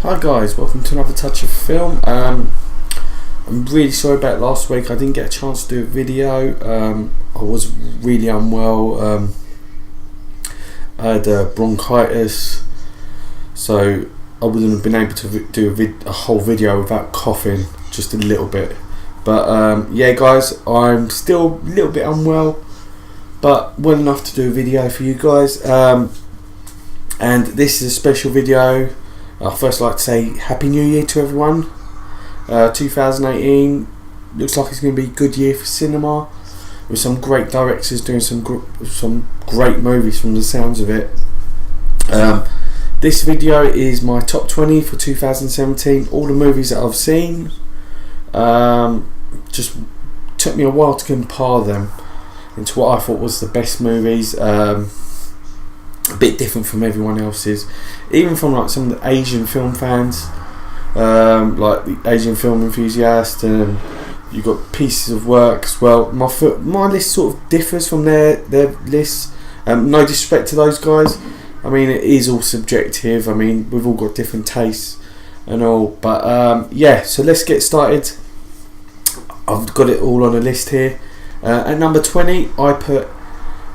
Hi guys, welcome to another touch of film. I'm really sorry about last week. I didn't get a chance to do a video. I was really unwell. I had bronchitis, so I wouldn't have been able to do a whole video without coughing just a little bit. But yeah guys, I'm still a little bit unwell, but well enough to do a video for you guys. And this is a special video. I'd first like to say Happy New Year to everyone. 2018 looks like it's going to be a good year for cinema, with some great directors doing some great movies from the sounds of it. This video is my top 20 for 2017, all the movies that I've seen. Just took me a while to compile them into what I thought was the best movies. A bit different from everyone else's, even from like some of the Asian film fans, like the Asian Film Enthusiast, and you've got Pieces of Work as well. My list sort of differs from their lists. No disrespect to those guys, I mean it is all subjective. I mean we've all got different tastes and all, but yeah, so let's get started. I've got it all on a list here. At number 20 I put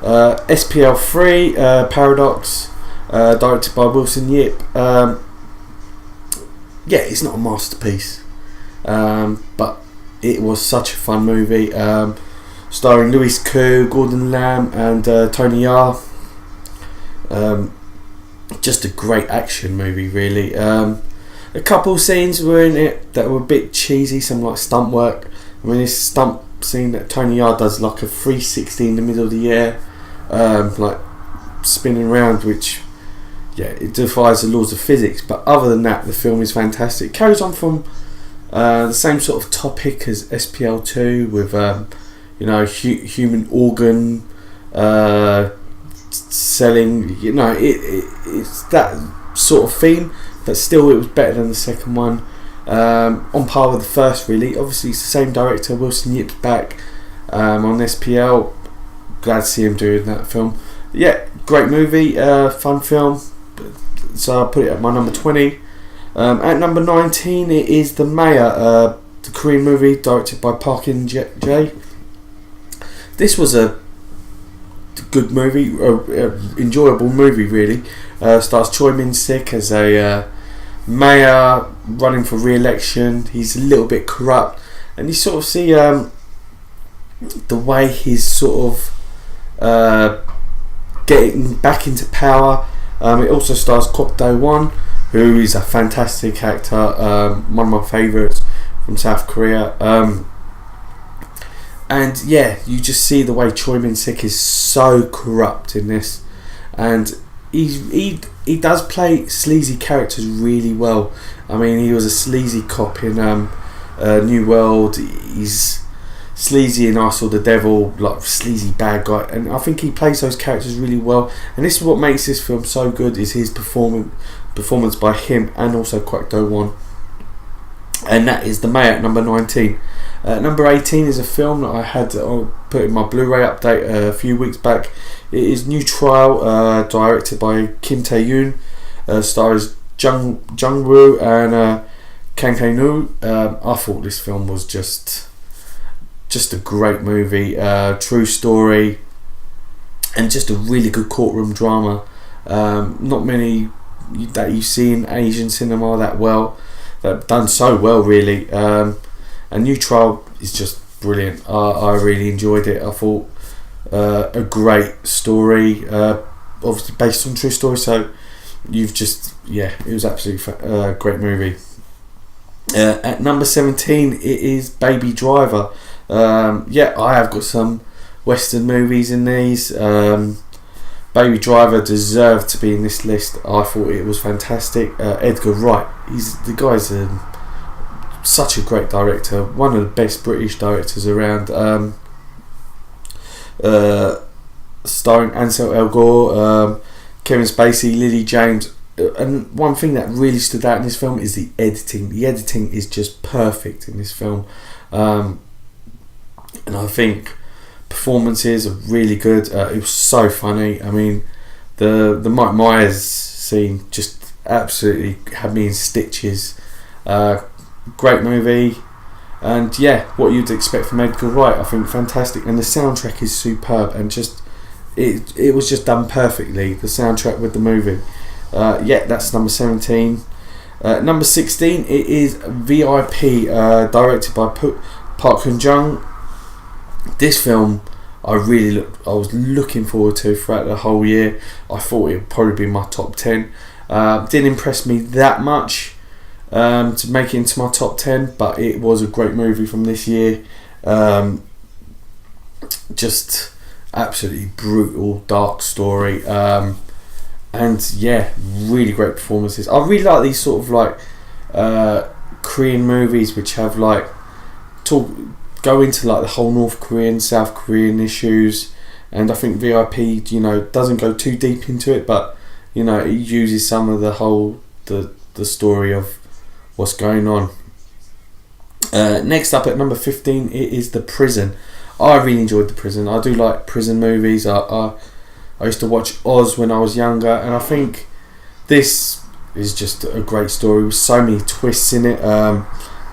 SPL3, Paradox, directed by Wilson Yip. Yeah, it's not a masterpiece, but it was such a fun movie, starring Louis Koo, Gordon Lamb and Tony Yar. Just a great action movie really. A couple of scenes were in it that were a bit cheesy, some like stunt work. I mean this stunt scene that Tony Yar does like a 360 in the middle of the air, like spinning around, which yeah, it defies the laws of physics, but other than that the film is fantastic. It carries on from the same sort of topic as SPL2 with you know, human organ selling, you know, it's that sort of theme, but still it was better than the second one, on par with the first really. Obviously it's the same director, Wilson Yip's back on SPL. Glad to see him doing that film. Yeah, great movie, fun film. So I put it at my number 20. At number 19 it is The Mayor, the Korean movie directed by Park In-jae. This was a good movie, enjoyable movie really. Stars Choi Min-sik as a mayor running for re-election. He's a little bit corrupt, and you sort of see the way he's sort of getting back into power. It also stars Kwok Do-won, who is a fantastic actor, one of my favourites from South Korea. And yeah, you just see the way Choi Min-sik is so corrupt in this, and he does play sleazy characters really well. I mean, he was a sleazy cop in New World. He's sleazy in I Saw the Devil, like sleazy bad guy, and I think he plays those characters really well. And this is what makes this film so good, is his performance by him and also Kwok Do-won. And that is The Mayor at number 19. Number 18 is a film that I had put in my Blu-ray update a few weeks back. It is New Trial, directed by Kim Tae-yoon, stars Jung Woo and Kang Hae-nu. I thought this film was just a great movie, true story, and just a really good courtroom drama. Not many that you see in Asian cinema that done so well really. And New Trial is just brilliant. I really enjoyed it. I thought a great story, obviously based on true story, so it was absolutely a great movie. At number 17 it is Baby Driver. Yeah, I have got some Western movies in these. Baby Driver deserved to be in this list. I thought it was fantastic. Edgar Wright, the guy's such a great director, one of the best British directors around. Starring Ansel Elgort, Kevin Spacey, Lily James. And one thing that really stood out in this film is the editing. The editing is just perfect in this film. And I think performances are really good. It was so funny. I mean, the Mike Myers scene, just absolutely had me in stitches. Great movie, and yeah, what you'd expect from Edgar Wright. I think fantastic, and the soundtrack is superb, and just it was just done perfectly. The soundtrack with the movie. Yeah, that's number 17. Number 16, it is VIP, directed by Park Hyun-jung. This film I was looking forward to throughout the whole year. I thought it would probably be my top 10. Didn't impress me that much to make it into my top 10, but it was a great movie from this year. Just absolutely brutal, dark story. And yeah, really great performances. I really like these sort of like Korean movies which have like go into like the whole North Korean, South Korean issues, and I think VIP, doesn't go too deep into it, but it uses some of the story of what's going on. Next up at number 15, it is The Prison. I really enjoyed The Prison. I do like prison movies. I used to watch Oz when I was younger, and I think this is just a great story with so many twists in it.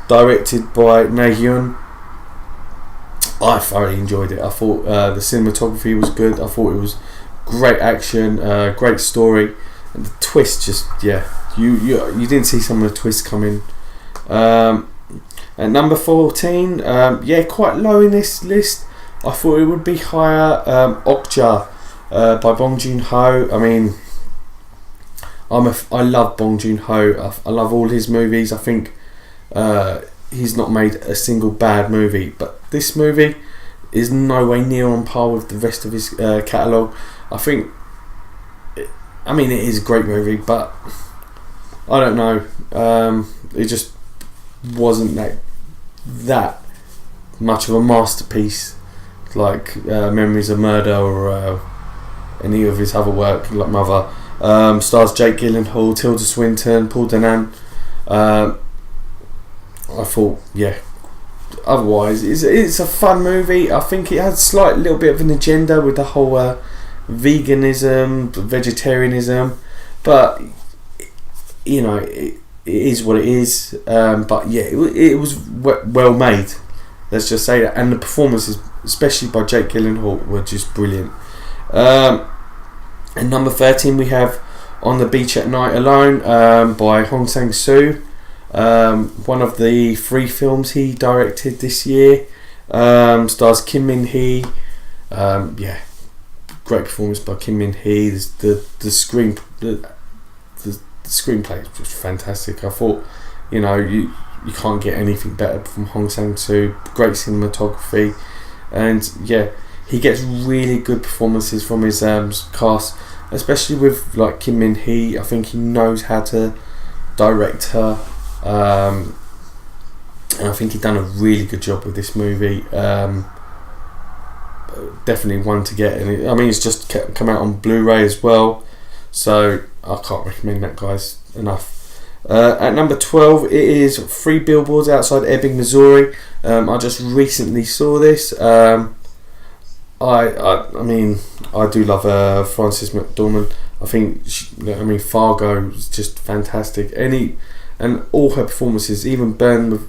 Directed by Na-hyun. I thoroughly enjoyed it. I thought the cinematography was good. I thought it was great action, great story, and the twist just you didn't see some of the twists coming. At number 14, quite low in this list. I thought it would be higher. Okja by Bong Joon-ho. I mean, I love Bong Joon-ho. I love all his movies. I think he's not made a single bad movie, but this movie is no way near on par with the rest of his catalogue. I think, it is a great movie, but I don't know. It just wasn't that much of a masterpiece like Memories of Murder or any of his other work, like Mother. Stars Jake Gyllenhaal, Tilda Swinton, Paul Danan. I thought, otherwise it's a fun movie. I think it has a little bit of an agenda with the whole veganism, vegetarianism, but it is what it is. But yeah, it was well made, let's just say that, and the performances, especially by Jake Gyllenhaal, were just brilliant. And number 13, we have On the Beach at Night Alone by Hong Sang-soo. One of the 3 films he directed this year. Stars Kim Min-hee. Great performance by Kim Min-hee. The screenplay was fantastic. I thought, you can't get anything better from Hong Sang-soo. Great cinematography, and he gets really good performances from his cast, especially with like Kim Min-hee. I think he knows how to direct her, and I think he's done a really good job with this movie. Definitely one to get, and it's just come out on Blu-ray as well, so I can't recommend that, guys, enough. At number 12, it is 3 Billboards Outside Ebbing, Missouri. I just recently saw this. I do love Frances McDormand. I think Fargo is just fantastic. And all her performances, even Burn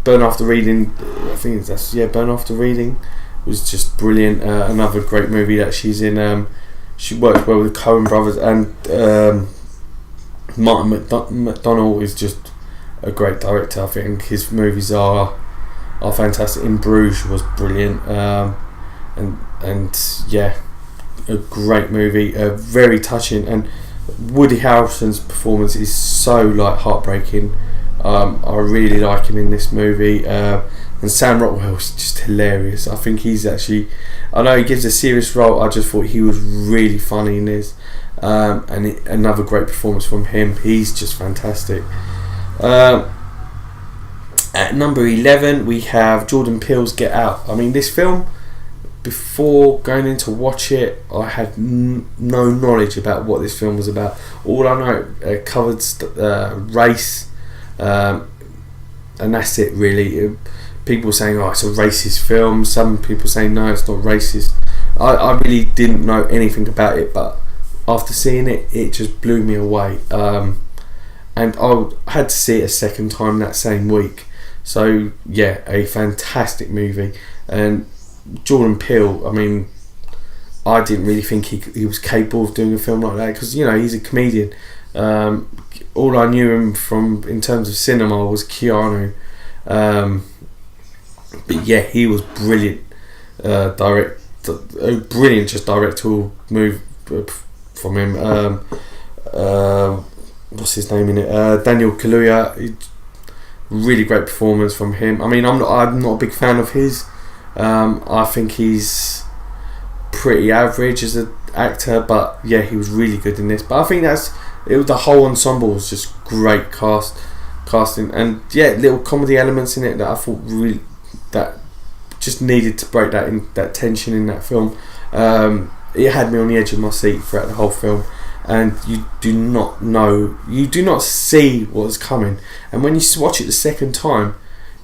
After Reading. I think Burn After Reading was just brilliant. Another great movie that she's in. She worked well with the Coen brothers, and Martin McDonagh is just a great director. I think his movies are fantastic. In Bruges was brilliant, and a great movie, very touching, and Woody Harrelson's performance is so heartbreaking. I really like him in this movie, and Sam Rockwell is just hilarious. I think he's actually, I know he gives a serious role, I just thought he was really funny in this, and another great performance from him. He's just fantastic. At number 11, we have Jordan Peele's Get Out. This film, before going in to watch it, I had no knowledge about what this film was about. All I know, it covered race, and that's it really. People saying, it's a racist film. Some people saying, no, it's not racist. I really didn't know anything about it, but after seeing it, it just blew me away. And I had to see it a second time that same week. So yeah, a fantastic movie. And Jordan Peele, I mean, I didn't really think he was capable of doing a film like that, because, you know, he's a comedian. All I knew him from in terms of cinema was Keanu. But yeah, he was brilliant. Brilliant just directorial move from him. What's his name in it? Daniel Kaluuya. Really great performance from him. I mean, I'm not a big fan of his. I think he's pretty average as an actor, but yeah, he was really good in this. But I think the whole ensemble was just great casting, and yeah, little comedy elements in it that I thought really that just needed to break that tension in that film. It had me on the edge of my seat throughout the whole film, and you do not see what's coming, and when you watch it the second time,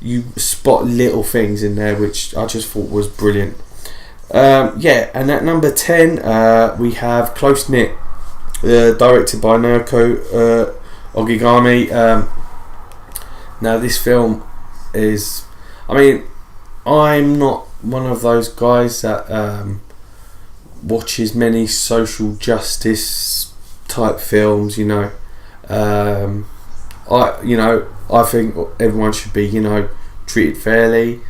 you spot little things in there which I just thought was brilliant. And at number 10 we have Closeknit, directed by Naoko Ogigami. Now this film is, I mean, I'm not one of those guys that watches many social justice type films, you know. I think everyone should be, you know, treated fairly,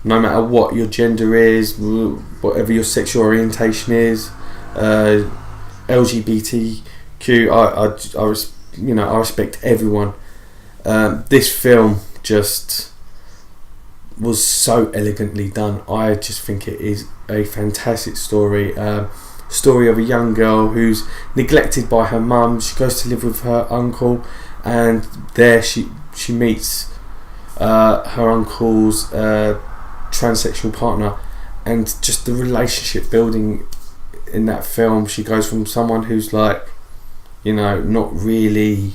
no matter what your gender is, whatever your sexual orientation is. LGBTQ, I respect everyone. This film just was so elegantly done. I just think it is a fantastic story. Story of a young girl who's neglected by her mum. She goes to live with her uncle, and there she meets her uncle's transsexual partner, and just the relationship building in that film. She goes from someone who's like, you know, not really,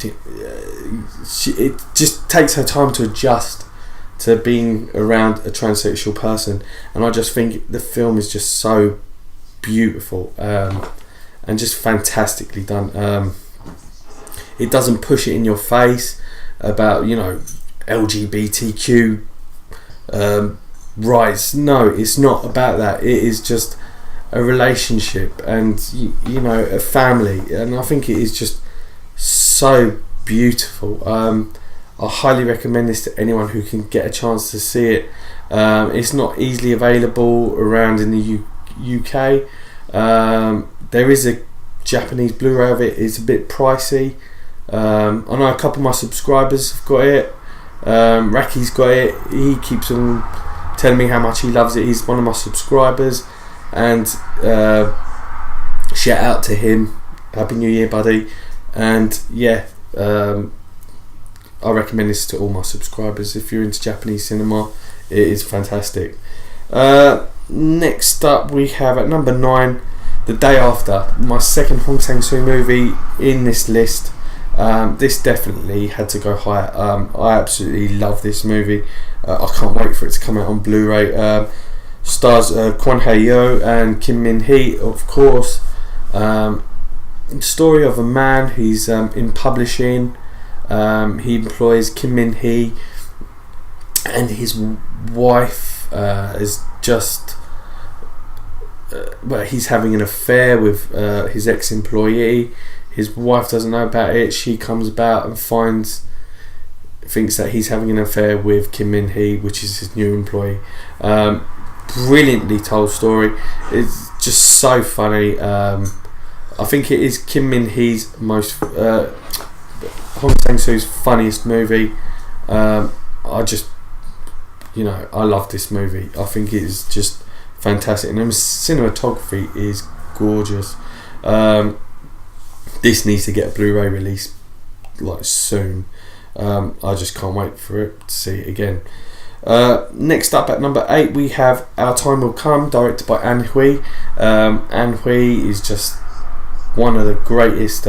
it just takes her time to adjust to being around a transsexual person, and I just think the film is just so beautiful and just fantastically done. It doesn't push it in your face about, you know, LGBTQ rights. No, it's not about that. It is just a relationship and, you know, a family, and I think it is just so beautiful. I highly recommend this to anyone who can get a chance to see it. It's not easily available around in the UK. There is a Japanese Blu-ray of it. It's a bit pricey. I know a couple of my subscribers have got it. Raki's got it. He keeps on telling me how much he loves it. He's one of my subscribers, and shout out to him. Happy New Year, buddy. And yeah, I recommend this to all my subscribers. If you're into Japanese cinema, it is fantastic. Next up we have at number 9, The Day After, my second Hong Sang-soo movie in this list. This definitely had to go higher. I absolutely love this movie. I can't wait for it to come out on Blu-ray. Stars Kwon Hae-yo and Kim Min-hee, of course. Story of a man who's in publishing. He employs Kim Min-hee, and his wife is just he's having an affair with his ex-employee. His wife doesn't know about it. She comes about and thinks that he's having an affair with Kim Min-hee, which is his new employee. Brilliantly told story. It's just so funny. I think it is Kim Min-hee's most Hong Sang-soo's funniest movie. I just, you know, I love this movie. I think it is just fantastic, and the cinematography is gorgeous. This needs to get a Blu-ray release like soon. I just can't wait for it to see it again. Next up at number 8 we have Our Time Will Come, directed by An Hui. An Hui is just one of the greatest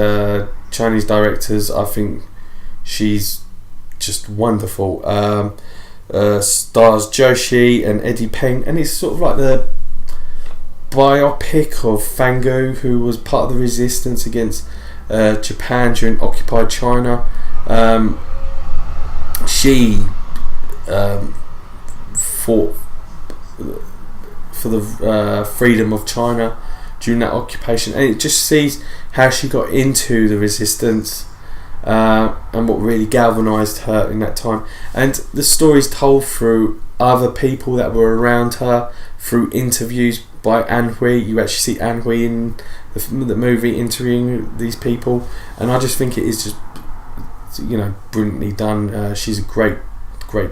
Chinese directors. I think she's just wonderful. Stars Joshi and Eddie Peng, and it's sort of like biopic of Fangu, who was part of the resistance against Japan during occupied China. She fought for the freedom of China during that occupation, and it just sees how she got into the resistance and what really galvanised her in that time. And the story is told through other people that were around her, through interviews by An Hui. You actually see An Hui in the movie interviewing these people, and I just think it is just, you know, brilliantly done. She's a great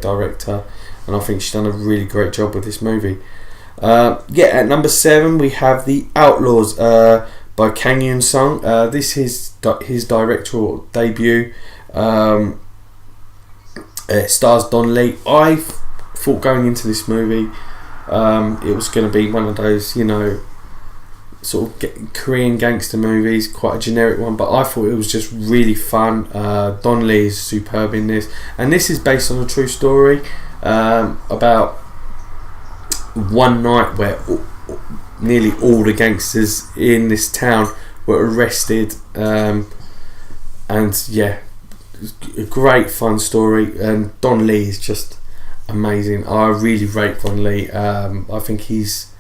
director, and I think she's done a really great job with this movie. At number 7 we have The Outlaws by Kang Yoon-sung. This is his directorial debut. It stars Don Lee. I thought going into this movie it was going to be one of those, you know, sort of Korean gangster movies, quite a generic one, but I thought it was just really fun. Don Lee is superb in this, and this is based on a true story about one night where nearly all the gangsters in this town were arrested, and yeah, a great fun story, and Don Lee is just amazing. I really rate Don Lee. I think he's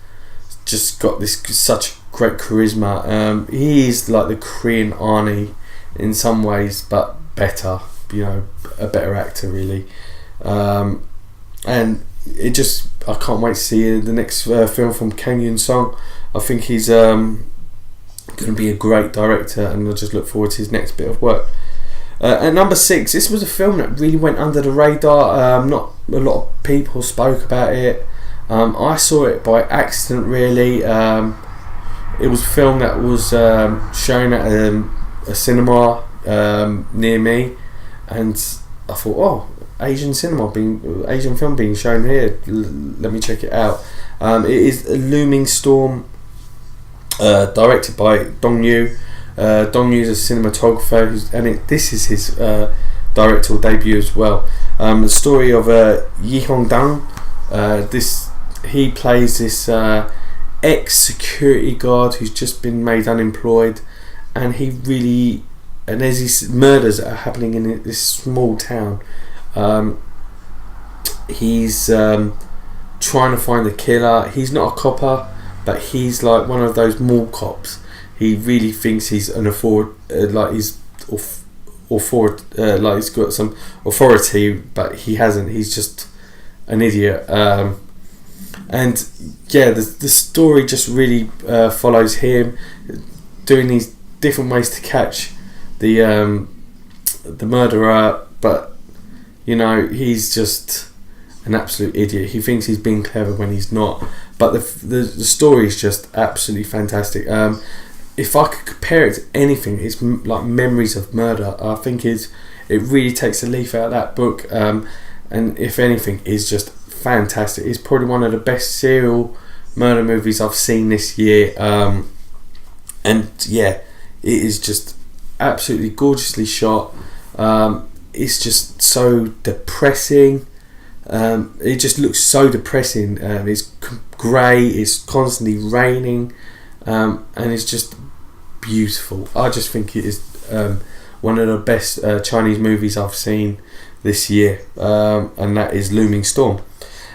just got this such great charisma. He is like the Korean Arnie in some ways, but better, you know, a better actor really. And it just, I can't wait to see the next film from Kang Yoon-sung. I think he's going to be a great director, and I just look forward to his next bit of work. At number 6, this was a film that really went under the radar. Not a lot of people spoke about it. I saw it by accident really. It was a film that was shown at a cinema near me, and I thought, oh, Asian film being shown here, let me check it out. It is Looming Storm, directed by Dong Yu. Dong Yu is a cinematographer, this is his directorial debut as well. The story of Yi Hong Dang. He plays this ex-security guard who's just been made unemployed, and there's these murders that are happening in this small town. He's trying to find the killer. He's not a copper, but he's like one of those mall cops. He really thinks he's an like he's got some authority, but he hasn't. He's just an idiot. And yeah, the story just really follows him doing these different ways to catch the murderer, but you know, he's just an absolute idiot. He thinks he's being clever when he's not. But the story is just absolutely fantastic. If I could compare it to anything, it's like Memories of Murder. I think it really takes a leaf out of that book, and if anything, is just fantastic. It's probably one of the best serial murder movies I've seen this year, and yeah, it is just absolutely gorgeously shot. It's just so depressing. It just looks so depressing. It's grey, it's constantly raining, and it's just beautiful. I just think it is one of the best Chinese movies I've seen this year, and that is Looming Storm.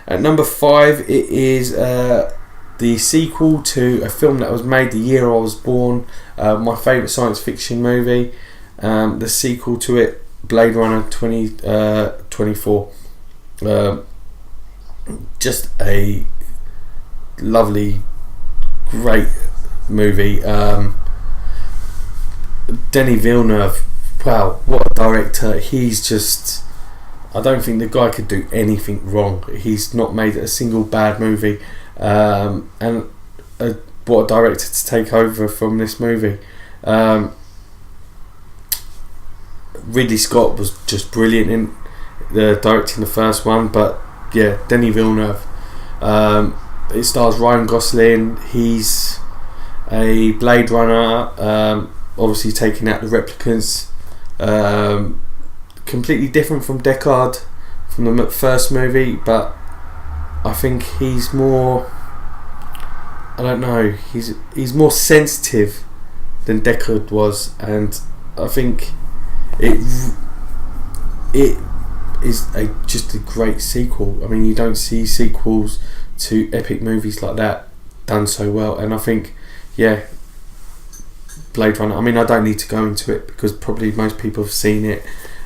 At number 5, it is the sequel to a film that was made the year I was born, my favourite science fiction movie. The sequel to it, Blade Runner 2024. Just a lovely, great movie. Denis Villeneuve, wow, what a director. He's just, I don't think the guy could do anything wrong. He's not made a single bad movie, and what a director to take over from this movie. Ridley Scott was just brilliant in directing the first one, but yeah, Denis Villeneuve. It stars Ryan Gosling. He's a Blade Runner, obviously taking out the replicants. Completely different from Deckard from the first movie, but I think he's more I don't know. He's more sensitive than Deckard was, and I think it is just a great sequel. I mean, you don't see sequels to epic movies like that done so well, and I think, yeah, Blade Runner. I mean, I don't need to go into it because probably most people have seen it,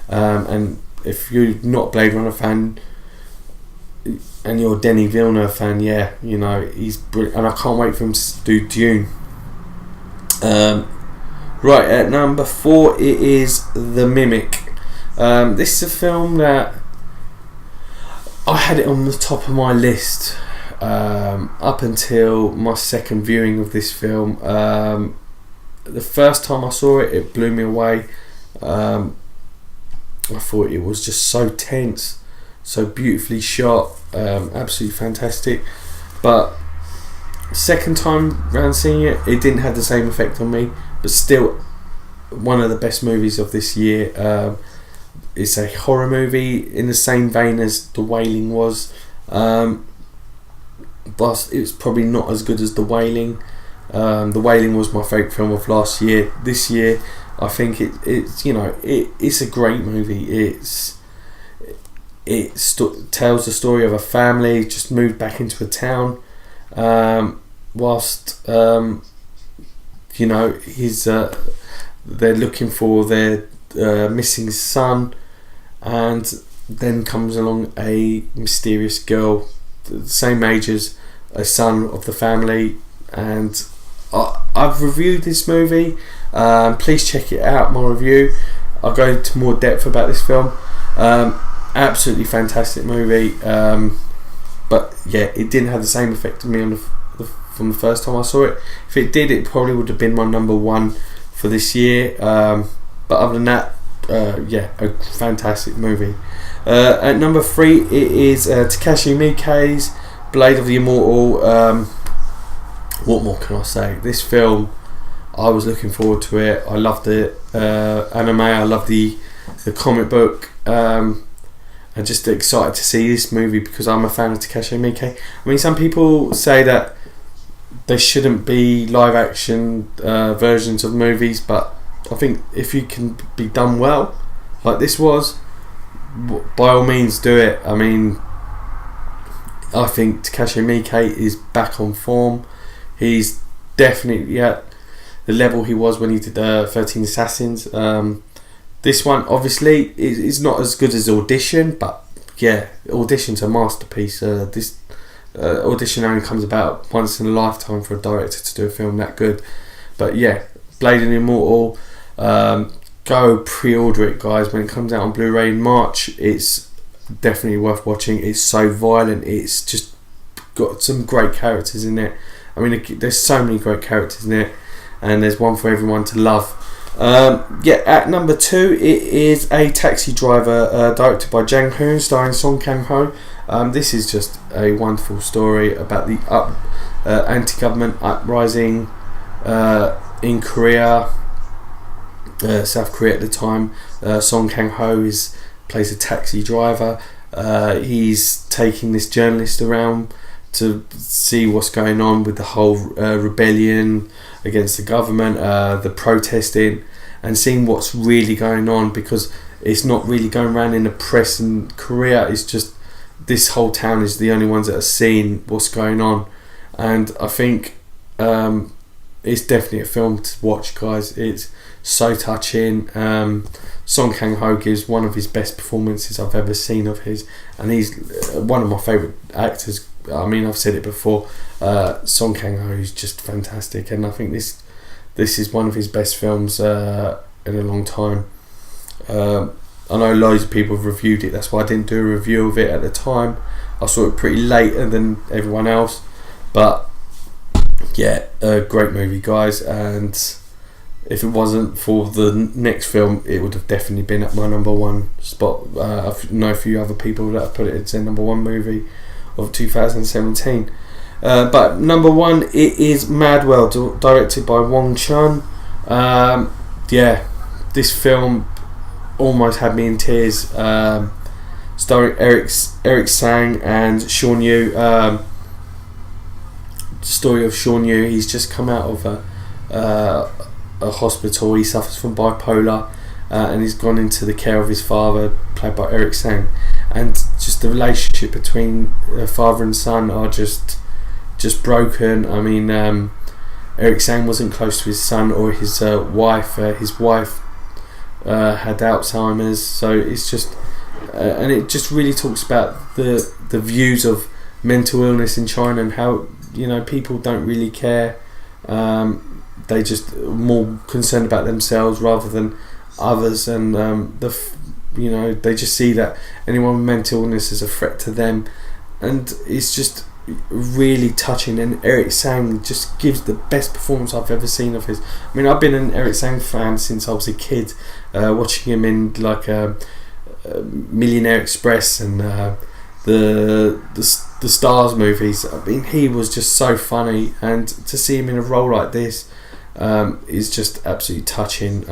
and if you're not a Blade Runner fan and you're a Denis Villeneuve fan, yeah, you know, he's brilliant, and I can't wait for him to do Dune. Right, at number 4 it is The Mimic. This is a film that I had it on the top of my list up until my second viewing of this film. The first time I saw it, it blew me away. I thought it was just so tense, so beautifully shot, absolutely fantastic. But second time round seeing it, it didn't have the same effect on me, but still one of the best movies of this year. It's a horror movie in the same vein as The Wailing was, but it's probably not as good as The Wailing. The Wailing was my favourite film of last year. This year, I think it's a great movie. It tells the story of a family just moved back into a town, whilst they're looking for their missing son, and then comes along a mysterious girl, the same age as a son of the family, and I've reviewed this movie. Please check it out, my review. I'll go into more depth about this film. Absolutely fantastic movie, but yeah, it didn't have the same effect on me from the first time I saw it. If it did, it probably would have been my number 1 for this year, but other than that, yeah, a fantastic movie. At number 3 it is Takashi Miike's Blade of the Immortal. What more can I say? This film, I was looking forward to it. I loved the anime, I loved the comic book. I'm just excited to see this movie because I'm a fan of Takashi Miike. I mean, some people say that there shouldn't be live action versions of movies, but I think if you can be done well, like this was, by all means do it. I mean, I think Takashi Miike is back on form. He's definitely at the level he was when he did 13 Assassins. This one obviously is not as good as Audition, but yeah, Audition's a masterpiece. This Audition only comes about once in a lifetime for a director to do a film that good. But yeah, Blade and Immortal, go pre-order it, guys, when it comes out on Blu-ray in March. It's definitely worth watching. It's so violent, it's just got some great characters in it. I mean, there's so many great characters in it, and there's one for everyone to love. Yeah, at number 2 it is A Taxi Driver, directed by Jang Hoon, starring Song Kang-ho. This is just a wonderful story about the anti-government uprising in Korea, South Korea at the time. Song Kang-ho plays a taxi driver. He's taking this journalist around to see what's going on with the whole rebellion against the government, the protesting, and seeing what's really going on, because it's not really going around in the press in Korea. It's just this whole town is the only ones that are seeing what's going on, and I think it's definitely a film to watch, guys. It's so touching. Song Kang-ho gives one of his best performances I've ever seen of his, and he's one of my favourite actors. I mean, I've said it before, Song Kang-ho is just fantastic, and I think this is one of his best films in a long time. I know loads of people have reviewed it, that's why I didn't do a review of it at the time. I saw it pretty later than everyone else, but yeah, a great movie, guys, and if it wasn't for the next film, it would have definitely been at my number 1 spot. I know a few other people that have put it as their number 1 movie of 2017. But number 1, it is Madwell, directed by Wong Chun. Yeah, this film almost had me in tears. Starring Eric Sang and Sean Yu. story of Sean Yu. He's just come out of a hospital. He suffers from bipolar, and he's gone into the care of his father, played by Eric Sang, and just the relationship between father and son are just broken. I mean, Eric Sang wasn't close to his son or his wife. His wife had Alzheimer's, so it's just and it just really talks about the views of mental illness in China and how, you know, people don't really care. They just more concerned about themselves rather than others, and you know, they just see that anyone with mental illness is a threat to them, and it's just really touching. And Eric Sang just gives the best performance I've ever seen of his. I mean, I've been an Eric Sang fan since I was a kid, watching him in like Millionaire Express and the Stars movies. I mean, he was just so funny, and to see him in a role like this is just absolutely touching.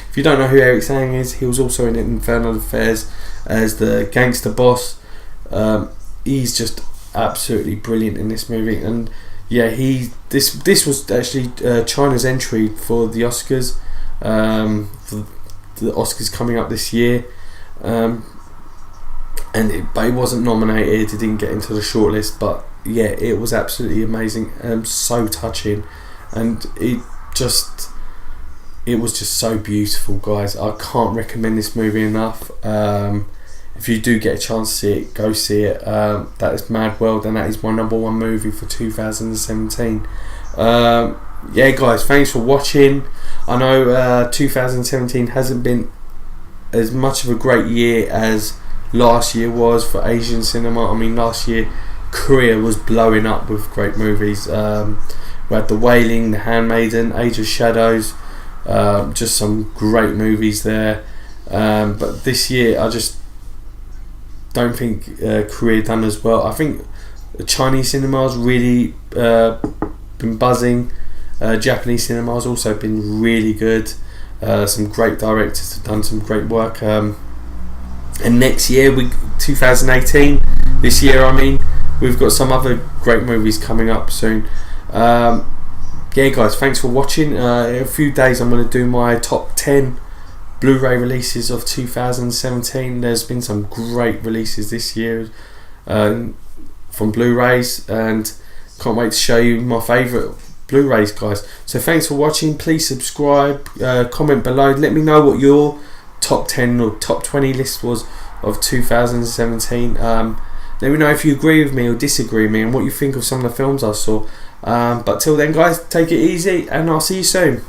If you don't know who Eric Sang is, he was also in Infernal Affairs as the gangster boss. He's just absolutely brilliant in this movie, and yeah, this was actually China's entry for the Oscars, for the Oscars coming up this year, but it wasn't nominated. It didn't get into the shortlist, but yeah, it was absolutely amazing and so touching, and it was just so beautiful, guys. I can't recommend this movie enough. If you do get a chance to see it, go see it. That is Mad World, and that is my #1 movie for 2017. Yeah, guys, thanks for watching. I know 2017 hasn't been as much of a great year as last year was for Asian cinema. I mean, last year Korea was blowing up with great movies. We had The Wailing, The Handmaiden, Age of Shadows, just some great movies there. But this year I just don't think Korea done as well. I think Chinese cinema's really been buzzing. Japanese cinema's also been really good. Some great directors have done some great work. And next year, 2018, this year I mean, we've got some other great movies coming up soon. Yeah, guys, thanks for watching. In a few days I'm going to do my top 10 Blu-ray releases of 2017. There's been some great releases this year from Blu-rays, and can't wait to show you my favourite Blu-rays, guys. So thanks for watching. Please subscribe, comment below, let me know what your top 10 or top 20 list was of 2017. Let me know if you agree with me or disagree with me and what you think of some of the films I saw. But till then, guys, take it easy, and I'll see you soon.